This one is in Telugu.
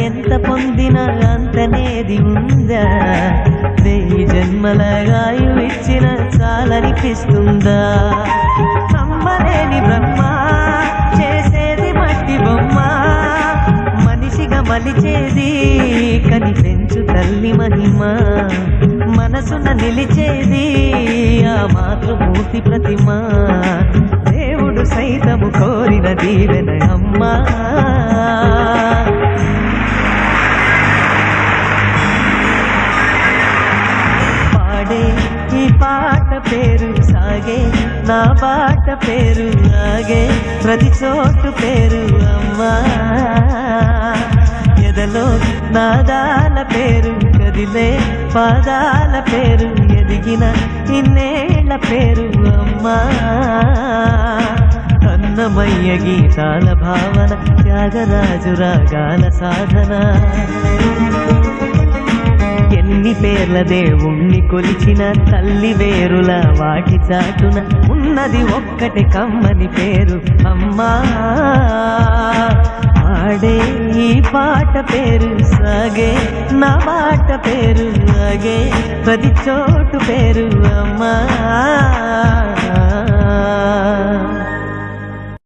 ఎంత పొందినా అంతనేది ఉందా? 1000 జన్మల ఆయువు ఇచ్చిన చాలనిపిస్తుందా? నమ్మలేని బ్రహ్మ చేసేది మట్టి బొమ్మ, మనిషిగా మలిచేది కనిపెంచు తల్లి మహిమ, మనసున నిలిచేది ఆ మాతృమూర్తి ప్రతిమ, దేవుడు సైతము కోరిన దీవెన అమ్మా. పాడే ఈ పాట పేరు సాగే, నా పాట పేరు ఆగే, ప్రతి చోటు పేరు అమ్మా. ఎదలో నాదాల పేరు కదిలే పాదాల పేరు, ఎదిగిన ఇన్నేళ్ల పేరు అమ్మా. అన్నమయ్య గీతాల భావన, త్యాగరాజు రాగాల సాధన, ఎన్ని పేర్ల దేవుణ్ణి కొలిచిన తల్లి వేరుల వాటి చాటున ఉన్నది ఒక్కటి కమ్మని పేరు అమ్మా. ఆడే ఈ పాట పేరు సాగే, నా పాట పేరు ఆగే, ప్రతి చోటు పేరు అమ్మా.